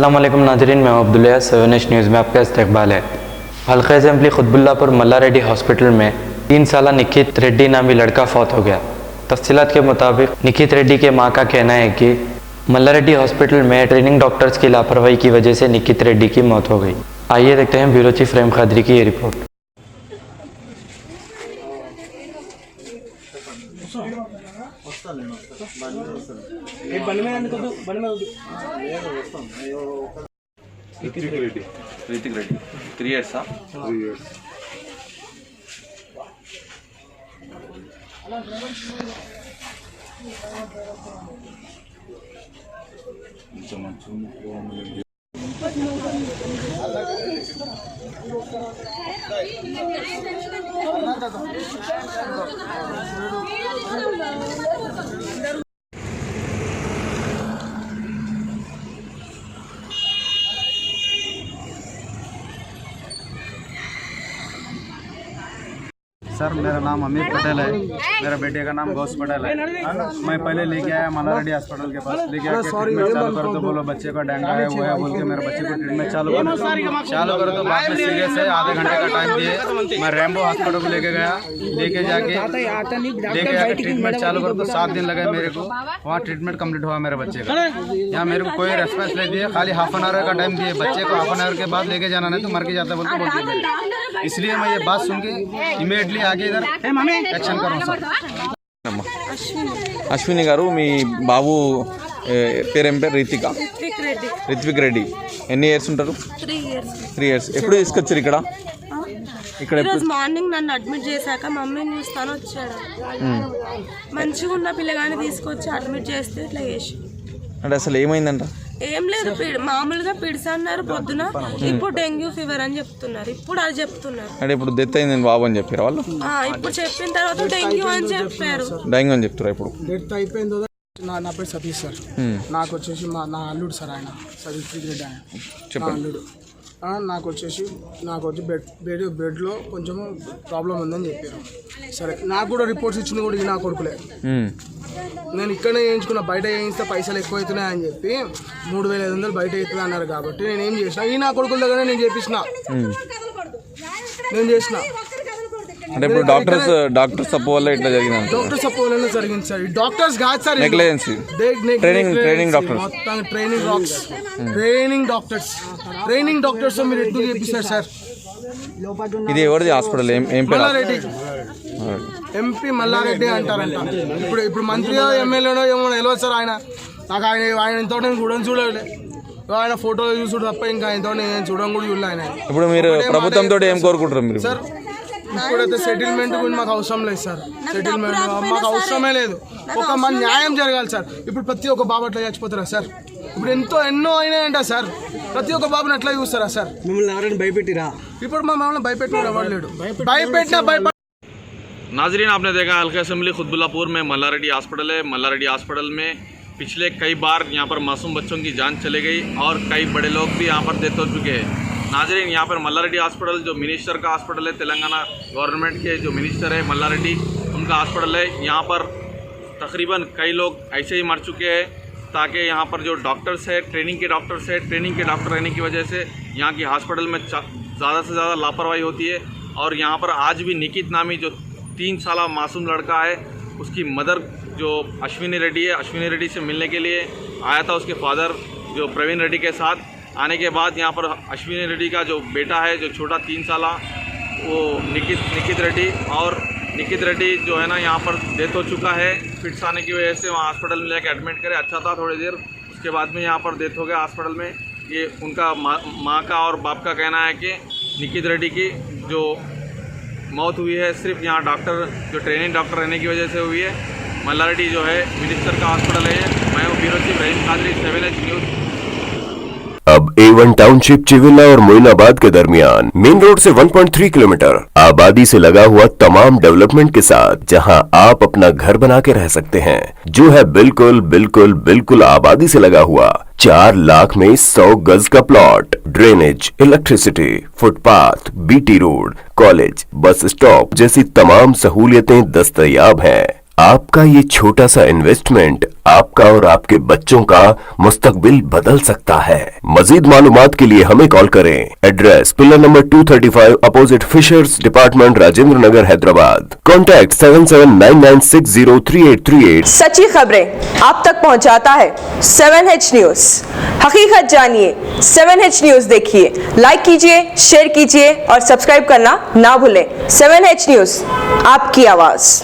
अस्सलाम वालेकुम नाज़रीन, मैं अब्दुल्ला 7 न्यूज़ में आपका इस्तकबाल है। हल्का असेंबली खुतबुल्लापुर मल्लारेड्डी हॉस्पिटल में 3 साला निखित रेड्डी नामी लड़का फौत हो गया। तफसीलात के मुताबिक निखित रेड्डी के मां का कहना है कि मल्लारेड्डी हॉस्पिटल में ट्रेनिंग डॉक्टर्स की लापरवाही की वजह से निखित रेड्डी की मौत हो गई। आइए देखते हैं ब्यूरो चीफ रेम खादरी की ये report. Hrithik Reddy 3 years 3 years sir, मेरा नाम अमित पटेल है। मेरा बेटे का नाम गौस पटेल है। मैं पहले लेके आया मल्लारेड्डी हॉस्पिटल के पास, लेके आके ट्रीटमेंट चालू करो तो बोलो बच्चे का डेंगू है, वो है बोल के मेरे बच्चे को ट्रीटमेंट चालू करो तो बाद में सीरियस है। आधे घंटे का टाइम दिए। मैं रैम्बो हॉस्पिटल को लेके गया, लेके जाके ट्रीटमेंट चालू करो तो 7 दिन लगे मेरे को। वहाँ ट्रीटमेंट कम्प्लीट हुआ मेरे बच्चे का। यहाँ मेरे को कोई रेस्पॉन्स नहीं दिए, खाली हाफ एन आवर का टाइम दिए। बच्चे को हाफ एन आवर के बाद लेके जाना, नहीं तो मर के जाता बोल के बोलते। इसलिए मैं ये बात सुन के इमीडिएटली आगे इधर యాక్షన్ కరో సార్। అశ్విని గారు, మీ బాబు పేరేం పేరు? రిత్విక్ రెడ్డి. ఎన్ని ఇయర్స్ ఉంటారు? 3 years. ఎప్పుడు తీసుకొచ్చారు ఇక్కడ? ఈరోజు మార్నింగ్ నన్ను అడ్మిట్ చేశాక మమ్మీని చూస్తాను వచ్చాడు. మంచిగా ఉన్న పిల్లగాని తీసుకొచ్చి అడ్మిట్ చేస్తే ఇట్లా చేసి. అంటే అసలు ఏమైందంట? ఏం లేదు, మామూలుగా పిడిస అన్నారు పొద్దున. ఇప్పుడు డెంగ్యూ ఫీవర్ అని చెప్తున్నారు. ఇప్పుడు అది చెప్తున్నారు. అంటే ఇప్పుడు డెత్ అయిందని బాబు అని చెప్పారు వాళ్ళు. ఇప్పుడు చెప్పిన తర్వాత డెంగ్యూ అని చెప్పారు. డెంగ్యూ అని చెప్తారు. ఇప్పుడు డెత్ అయిపోయిందో. నా పేరు సతీష్ సార్. నాకు వచ్చేసి నా అల్లుడు సార్, ఆయన సతీష్ రెడ్డి ఆయన నా అల్లుడు. నాకు వచ్చి బెడ్లో కొంచెం ప్రాబ్లం ఉందని చెప్పారు. సరే, నాకు కూడా రిపోర్ట్స్ ఇచ్చింది కూడా నా కొడుకులే. నేను ఇక్కడనే చేయించుకున్న, బయట చేయిస్తే పైసలు ఎక్కువ అవుతున్నాయని చెప్పి 3500 బయట అవుతుంది అన్నారు. కాబట్టి నేను ఏం చేసిన, ఈ నా కొడుకుల దగ్గర నేను చేసిన. అంటే ఇప్పుడు డాక్టర్ సపోర్ట్ వల్ల ఇట్లా జరిగింది. డాక్టర్ సపోర్ట్ వల్ల జరిగింది సార్. డాక్టర్స్ కాదు సార్, నెగ్లిజెన్సీ. ట్రైనింగ్ డాక్టర్స్ మీరు ఎందుకు చేపిస్తారు సార్? ఇది ఎవరిది హాస్పిటల్? మల్లారెడ్డి ఎంపీ మల్లారెడ్డి అంటారంట. ఇప్పుడు మంత్రిగా ఎమ్మెల్యేనో ఏమో తెలియదు సార్. నాకు ఆయనతో నేను కూడా చూడలే. ఆయన ఫోటోలు చూసుడు తప్ప ఇంకా ఆయనతో నేను చూడడం కూడా చూడలే. ఆయన ఇప్పుడు మీరు ప్రభుత్వంతో ఏం కోరుకుంటారు మీరు సార్? ఇప్పుడైతే సెటిల్మెంట్ కూడా మాకు అవసరం లేదు సార్. సెటిల్మెంట్ మాకు అవసరమే లేదు. ఒక మన న్యాయం జరగాలి సార్. ఇప్పుడు ప్రతి ఒక్క బాబు అట్లా చచ్చిపోతారా సార్? ఇప్పుడు ఎన్నో అయినాయంట సార్. ప్రతి ఒక్క బాబుని అట్లా చూస్తారా సార్? మిమ్మల్ని ఎవరైనా భయపెట్టిరా? ఇప్పుడు మమ్మల్ని భయపెట్టిన ఎవరు లేడు. భయపెట్టినా नाजरीन, आपने देखा हल्का असेंबली खुतबुल्लापुर में मल्लारेड्डी हॉस्पिटल है। मल्लारेड्डी हॉस्पिटल में पिछले कई बार यहाँ पर मासूम बच्चों की जान चली गई और कई बड़े लोग भी यहाँ पर डेथ हो चुके हैं। नाजरीन, यहाँ पर मल्लारेड्डी हॉस्पिटल जो मिनिस्टर का हॉस्पिटल है, तेलंगाना गवर्नमेंट के जो मिनिस्टर है मल्लारेड्डी, उनका हॉस्पिटल है। यहाँ पर तकरीबन कई लोग ऐसे ही मर चुके हैं ताकि यहाँ पर जो डॉक्टर्स है, ट्रेनिंग के डॉक्टर रहने की वजह से यहाँ की हॉस्पिटल में ज़्यादा से ज़्यादा लापरवाही होती है। और यहाँ पर आज भी निखित नामी जो 3 साला मासूम लड़का है, उसकी मदर जो अश्विनी रेड्डी है, अश्विनी रेड्डी से मिलने के लिए आया था उसके फादर जो प्रवीण रेड्डी के साथ। आने के बाद यहाँ पर अश्विनी रेड्डी का जो बेटा है, जो छोटा 3 साला, वो निखित रेड्डी, और निखित रेड्डी जो है ना यहाँ पर डेथ हो चुका है। फिट्स आने की वजह से वहाँ हॉस्पिटल में लेकर एडमिट करे। अच्छा था थोड़ी देर, उसके बाद में यहाँ पर डेथ हो गया हॉस्पिटल में। ये उनका माँ का और बाप का कहना है कि निखित रेड्डी की जो मौत हुई है सिर्फ यहाँ डॉक्टर जो ट्रेनिंग डॉक्टर रहने की वजह से हुई है। मल्लारेड्डी जो है मिनिस्टर का हॉस्पिटल है। मैं हूँ ब्यूरो चीफ रहीम खादरी, 7 न्यूज़। अब A1 टाउनशिप चिविला और मोइनाबाद के दरमियान मेन रोड से 1.3 किलोमीटर आबादी से लगा हुआ तमाम डेवलपमेंट के साथ जहां आप अपना घर बना के रह सकते हैं, जो है बिल्कुल बिल्कुल बिल्कुल आबादी से लगा हुआ। 4 लाख में 100 गज का plot, drainage, electricity, footpath, BT road, college, bus stop जैसी तमाम सहूलियतें दस्तयाब हैं। आपका ये छोटा सा इन्वेस्टमेंट आपका और आपके बच्चों का मुस्तकबिल बदल सकता है। मजीद मालूमात के लिए हमें कॉल करें। Address pillar number 235 opposite fishers department, Rajendra Nagar, Hyderabad. Contact 7799603838। सच्ची खबरें आप तक पहुंचाता है 7H न्यूज। हकीकत जानिए, 7H न्यूज देखिए, लाइक कीजिए, शेयर कीजिए और सब्सक्राइब करना ना भूलें। 7H न्यूज, आपकी आवाज।